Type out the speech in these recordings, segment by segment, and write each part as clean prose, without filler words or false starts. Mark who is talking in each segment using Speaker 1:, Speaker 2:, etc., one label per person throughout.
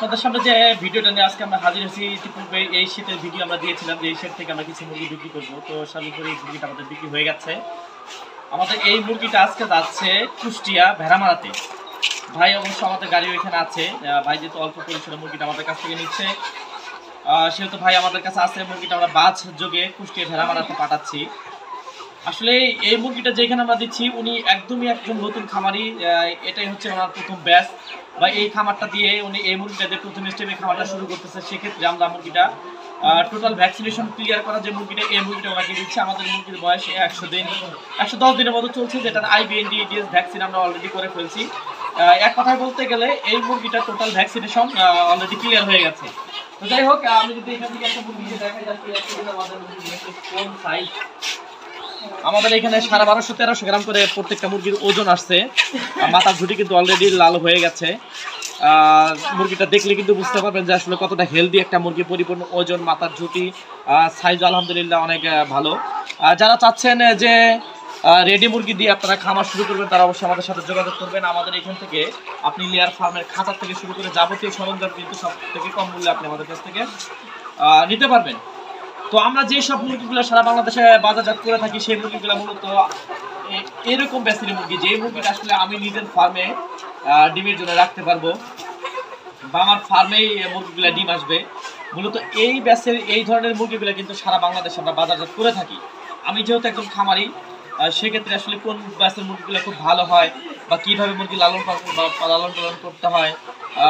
Speaker 1: আপনাদের সামনে যে ভিডিওটা নিয়ে আজকে আমরা হাজির হয়েছি, ইতিপূর্বে এই শীতের ভিডিও আমরা দিয়েছিলাম যে এই শীত থেকে আমরা কিছু মুরগি বিক্রি করবো। তো সর্বোপরি মুরগিটা আমাদের বিক্রি হয়ে গেছে। আমাদের এই মুরগিটা আজকে যাচ্ছে কুষ্টিয়া ভেড়ামারাতে। ভাই অবশ্য আমাদের গাড়ি ওইখানে আছে। ভাই যেহেতু অল্প পরিসরে মুরগিটা আমাদের কাছ থেকে নিচ্ছে, সেহেতু ভাই আমাদের কাছে আছে। মুরগিটা আমরা বাস যোগে কুষ্টিয়া ভেড়ামারাতে পাঠাচ্ছি। আসলে এই মুরগিটা যেখানে আমরা দিচ্ছি উনি একদমই একজন নতুন খামারি। এটাই হচ্ছে ওনার প্রথম ব্যাচ বা এই খামারটা দিয়ে উনি এই মুরগিটা দিয়ে প্রথম স্টেপে খামারটা শুরু করতেছে। সেক্ষেত্রে আমরা মুরগিটা টোটাল ভ্যাকসিনেশন ক্লিয়ার করা যে মুরগিটা, এই মুরগিটা ওনাকে দিচ্ছে। আমাদের মুরগির বয়স 110 দিনের মতো চলছে, যেটা IBND EDS ভ্যাকসিন আমরা অলরেডি করে ফেলছি। এক কথায় বলতে গেলে এই মুরগিটা টোটাল ভ্যাকসিনেশন অলরেডি ক্লিয়ার হয়ে গেছে। তো যাই হোক, আমি যদি এখান থেকে একটা মুরগি দেখা যাচ্ছে কোন সাইজ, আমাদের এখানে 1250-1300 গ্রাম করে প্রত্যেকটা মুরগির ওজন আসছে। মাথার ঝুটি কিন্তু অলরেডি লাল হয়ে গেছে। মুরগিটা দেখলে কিন্তু বুঝতে পারবেন যে আসলে কতটা হেলদি একটা মুরগি, পরিপূর্ণ ওজন, মাথার ঝুটি, সাইজ আলহামদুলিল্লাহ অনেক ভালো। যারা চাচ্ছেন যে রেডি মুরগি দিয়ে আপনারা খামার শুরু করবেন, তারা অবশ্যই আমাদের সাথে যোগাযোগ করবেন। আমাদের এখান থেকে আপনি লেয়ার ফার্মের খাঁচার থেকে শুরু করে যাবতীয় সরঞ্জাম কিন্তু সব থেকে কম মূল্যে আপনি আমাদের কাছ থেকে নিতে পারবেন। তো আমরা যে সব মুরগিগুলো সারা বাংলাদেশে বাজারজাত করে থাকি, সেই মুরগিগুলো মূলত এরকম ব্যাচের মুরগি, যে মুরগিটা আসলে আমি নিজের ফার্মে ডিমের জন্য রাখতে পারবো বা আমার ফার্মেই মুরগিগুলো ডিম আসবে। মূলত এই ব্যাচের এই ধরনের মুরগিগুলো কিন্তু সারা বাংলাদেশে আমরা বাজারজাত করে থাকি। আমি যেহেতু একজন খামারি, সেক্ষেত্রে আসলে কোন ব্যাচের মুরগিগুলো খুব ভালো হয় বা কীভাবে মুরগি লালন পালন করতে হয়,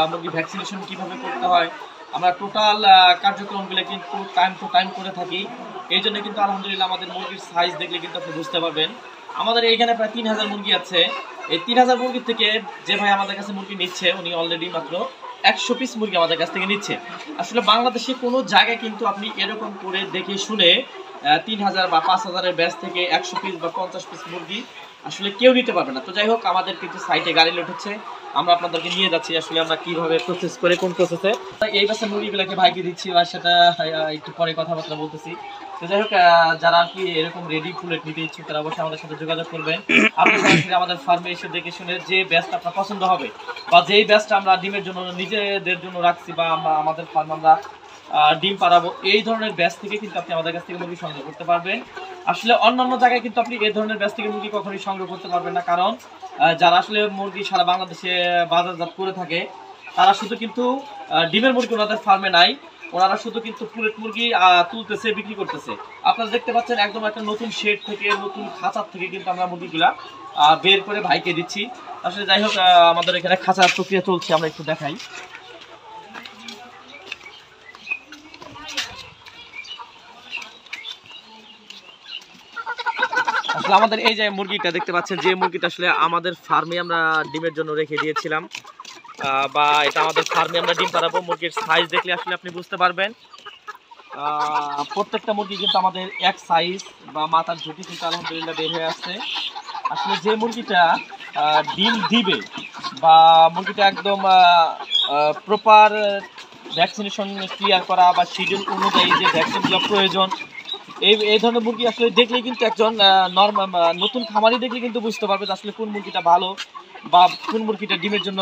Speaker 1: মুরগি ভ্যাকসিনেশন কীভাবে করতে হয়, আমরা টোটাল কার্যক্রমগুলো কিন্তু টাইম টু টাইম করে থাকি। এই জন্য কিন্তু আলহামদুলিল্লাহ আমাদের মুরগির সাইজ দেখলে কিন্তু আপনি বুঝতে পারবেন। আমাদের এইখানে প্রায় 3000 মুরগি আছে। এই 3000 মুরগির থেকে যে ভাই আমাদের কাছে মুরগি নিচ্ছে, উনি অলরেডি মাত্র 100 পিস মুরগি আমাদের কাছ থেকে নিচ্ছে। আসলে বাংলাদেশে কোনো জায়গায় কিন্তু আপনি এরকম করে দেখে শুনে 3000 বা 5000-এর ব্যাচ থেকে 100 পিস বা 50 পিস মুরগি আসলে কেউ নিতে পারবে না। তো যাই হোক, আমাদের কিন্তু সাইটে গাড়ি লোড হচ্ছে, আমরা আপনাদেরকে নিয়ে যাচ্ছি আসলে আমরা কিভাবে প্রসেস করে কোন প্রসেসে এই ব্যাচের মুরগিগুলোকে ভাইকে দিচ্ছি, আর সেটা একটু পরে কথাবার্তা বলতেছি। তো যাই হোক, যারা কি এরকম রেডি ফুলেট নিতে ইচ্ছুক, তারা অবশ্যই আমাদের সাথে যোগাযোগ করবেন। আপনি সরাসরি আমাদের ফার্মে এসে দেখে শুনে যে ব্যাচটা আপনার পছন্দ হবে বা যেই ব্যাচটা আমরা ডিমের জন্য নিজেদের জন্য রাখছি বা আমরা আমাদের ফার্ম আমরা ডিম পাড়াবো, এই ধরনের ব্যাচ থেকে কিন্তু আপনি আমাদের কাছ থেকে মুরগি সংগ্রহ করতে পারবেন। আসলে অন্যান্য জায়গায় কিন্তু আপনি এই ধরনের ব্যাচ থেকে মুরগি কখনোই সংগ্রহ করতে পারবেন না, কারণ যারা আসলে মুরগি সারা বাংলাদেশে বাজারজাত করে থাকে, তারা শুধু কিন্তু ডিমের মুরগি ওনাদের ফার্মে নাই, ওনারা শুধু কিন্তু ফুলেট মুরগি তুলতেছে, বিক্রি করতেছে। আপনারা দেখতে পাচ্ছেন একদম একটা নতুন শেড থেকে, নতুন খাঁচার থেকে কিন্তু আমরা মুরগিগুলা বের করে ভাইকে দিচ্ছি। আসলে যাই হোক, আমাদের এখানে খাঁচার প্রক্রিয়া চলছে, আমরা একটু দেখাই। আসলে আমাদের এই যে মুরগিটা দেখতে পাচ্ছেন, যে মুরগিটা আসলে আমাদের ফার্মে আমরা ডিমের জন্য রেখে দিয়েছিলাম, বা এটা আমাদের ফার্মে আমরা ডিম পাড়াবো। মুরগির সাইজ দেখলে আসলে আপনি বুঝতে পারবেন। প্রত্যেকটা মুরগি কিন্তু আমাদের এক সাইজ বা মাথার ঝুঁকি কিন্তু আলহামদুলিল্লাহ বের হয়ে আসছে। আসলে যে মুরগিটা ডিম দিবে বা মুরগিটা একদম প্রপার ভ্যাকসিনেশন ক্লিয়ার করা বা শিডিউল অনুযায়ী যে ভ্যাকসিনগুলো প্রয়োজন, এই ধরনের মুরগি আসলে দেখলে কিন্তু একজন নতুন খামারি দেখলে কিন্তু বুঝতে পারবে যে আসলে কোন মুরগিটা ভালো বা কোন মুরগিটা ডিমের জন্য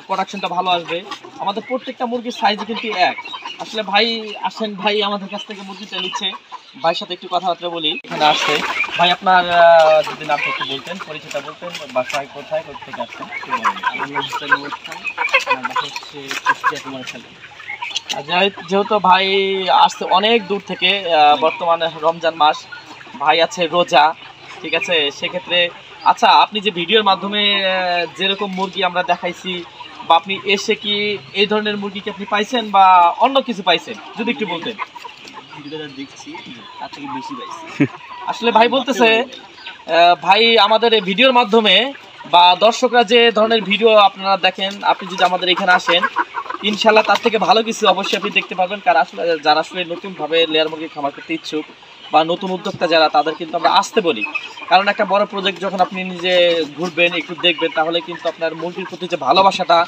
Speaker 1: প্রোডাকশনটা ভালো আসবে। আমাদের প্রত্যেকটা মুরগির সাইজ কিন্তু এক। আসলে ভাই আসেন, ভাই আমাদের কাছ থেকে মুরগিটা নিচ্ছে, ভাইয়ের সাথে একটু কথাবার্তা বলি। এখানে আসছে ভাই, আপনার যদি নামটা একটু বলতেন, পরিচয়টা বলতেন, বাসায় কোথায় থেকে আসছেন? যেহেতু ভাই আসছে অনেক দূর থেকে, বর্তমানে রমজান মাস, ভাই আছে রোজা, ঠিক আছে, সেক্ষেত্রে আচ্ছা আপনি যে ভিডিওর মাধ্যমে যেরকম মুরগি আমরা দেখাইছি, বা আপনি এসে কি এই ধরনের মুরগি কি আপনি পাইছেন বা অন্য কিছু পাইছেন, যদি একটু বলতেন।
Speaker 2: ভিডিওটা দেখছি, তার থেকে বেশি পাইছি।
Speaker 1: আসলে ভাই বলতেছে, ভাই আমাদের এই ভিডিওর মাধ্যমে বা দর্শকরা যে ধরনের ভিডিও আপনারা দেখেন, আপনি যদি আমাদের এখানে আসেন, ইনশাল্লাহ তার থেকে ভালো কিছু অবশ্যই আপনি দেখতে পারবেন। কারণ আসলে যারা আসলে নতুনভাবে লেয়ার মুরগি খামার করতে ইচ্ছুক বা নতুন উদ্যোক্তা যারা, তাদের কিন্তু আমরা আসতে বলি। কারণ একটা বড় প্রজেক্ট যখন আপনি নিজে ঘুরবেন, একটু দেখবেন, তাহলে কিন্তু আপনার মুরগির প্রতি যে ভালোবাসাটা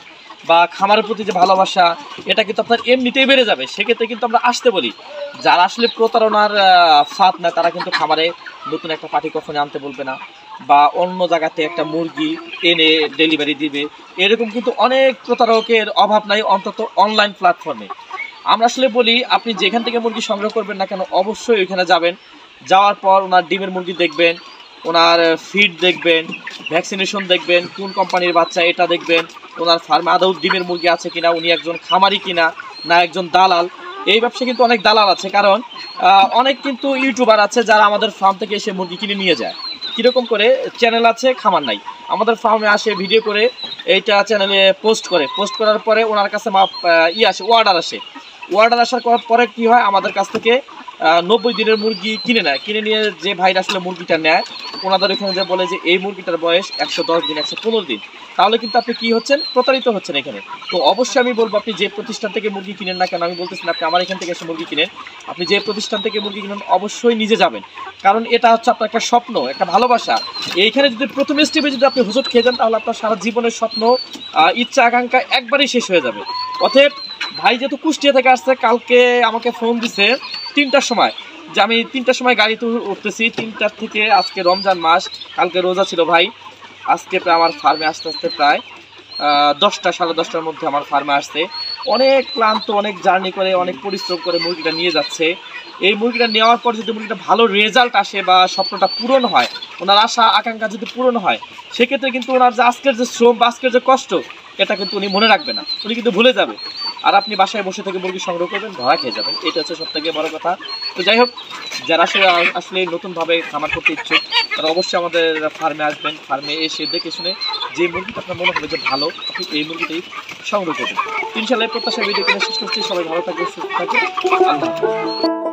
Speaker 1: বা খামারের প্রতি যে ভালোবাসা, এটা কিন্তু আপনার এমনিতেই বেড়ে যাবে। সেক্ষেত্রে কিন্তু আমরা আসতে বলি। যারা আসলে প্রতারণার ফাঁদ না, তারা কিন্তু খামারে নতুন একটা পার্টি কখনো আনতে বলবে না, বা অন্য জায়গাতে একটা মুরগি এনে ডেলিভারি দিবে, এরকম কিন্তু অনেক প্রতারকের অভাব নাই, অন্তত অনলাইন প্ল্যাটফর্মে। আমরা আসলে বলি, আপনি যেখান থেকে মুরগি সংগ্রহ করবেন না কেন, অবশ্যই ওইখানে যাবেন। যাওয়ার পর ওনার ডিমের মুরগি দেখবেন, ওনার ফিড দেখবেন, ভ্যাকসিনেশন দেখবেন, কোন কোম্পানির বাচ্চা এটা দেখবেন, ওনার ফার্মে আদৌ ডিমের মুরগি আছে কিনা, উনি একজন খামারি কিনা না একজন দালাল। এই ব্যবসা কিন্তু অনেক দালাল আছে, কারণ অনেক কিন্তু ইউটিউবার আছে যারা আমাদের ফার্ম থেকে এসে মুরগি কিনে নিয়ে যায়। কীরকম করে, চ্যানেল আছে, খামার নাই, আমাদের ফার্মে আসে, ভিডিও করে এইটা চ্যানেলে পোস্ট করার পরে ওনার কাছে আসে, অর্ডার আসার পরে কি হয়, আমাদের কাছ থেকে 90 দিনের মুরগি কিনে নেয়। কিনে নিয়ে যে ভাইরা আসলে মুরগিটা নেয়, ওনাদের ওখানে যে বলে যে এই মুরগিটার বয়স 110 দিন, 115 দিন, তাহলে কিন্তু আপনি কি হচ্ছেন, প্রতারিত হচ্ছেন এখানে। তো অবশ্যই আমি বলবো, আপনি যে প্রতিষ্ঠান থেকে মুরগি কিনেন না কেন, আমি বলতেছি না আপনি আমার এখান থেকে এসে মুরগি কিনেন, আপনি যে প্রতিষ্ঠান থেকে মুরগি কিনেন অবশ্যই নিজে যাবেন। কারণ এটা হচ্ছে আপনার একটা স্বপ্ন, একটা ভালোবাসা। এইখানে যদি প্রথম স্টেপে যদি আপনি হোঁচট খেয়ে যান, তাহলে আপনার সারা জীবনের স্বপ্ন, ইচ্ছা, আকাঙ্ক্ষা একবারেই শেষ হয়ে যাবে। অতএব ভাই যেহেতু কুষ্টিয়া থেকে আসছে, কালকে আমাকে ফোন দিছে 3টার সময়, যে আমি 3টার সময় গাড়িতে উঠতেছি, 3টার থেকে, আজকে রমজান মাস, কালকে রোজা ছিল ভাই, আজকে প্রায় আমার ফার্মে আসতে আসতে প্রায় 10টা, 10:30টার মধ্যে আমার ফার্মে আসছে। অনেক ক্লান্ত, অনেক জার্নি করে, অনেক পরিশ্রম করে মুরগিটা নিয়ে যাচ্ছে। এই মুরগিটা নেওয়ার পর যদি মুরগিটা ভালো রেজাল্ট আসে বা স্বপ্নটা পূরণ হয়, ওনার আশা আকাঙ্ক্ষা যদি পূরণ হয়, সেক্ষেত্রে কিন্তু ওনার যে আজকের যে শ্রম বা আজকের যে কষ্ট, এটা কিন্তু উনি মনে রাখবে না, উনি কিন্তু ভুলে যাবে। আর আপনি বাসায় বসে থেকে মুরগি সংগ্রহ করবেন, ধরা খেয়ে যাবেন। এটা হচ্ছে সবথেকে বড় কথা। তো যাই হোক, যারা আসলে নতুনভাবে খামার করতে ইচ্ছুক, তারা অবশ্যই আমাদের ফার্মে আসবেন। ফার্মে এসে দেখে শুনে যে মুরগিটা আপনার মনে হবে যে ভালো, আপনি এই মুরগিটাই সংগ্রহ করবেন। ইনশাআল্লাহ প্রত্যাশা ভিডিও কিনে শেষ করছি। সবাই ভালো থাকবে, সুস্থ থাকবে। আল্লাহ হাফেজ।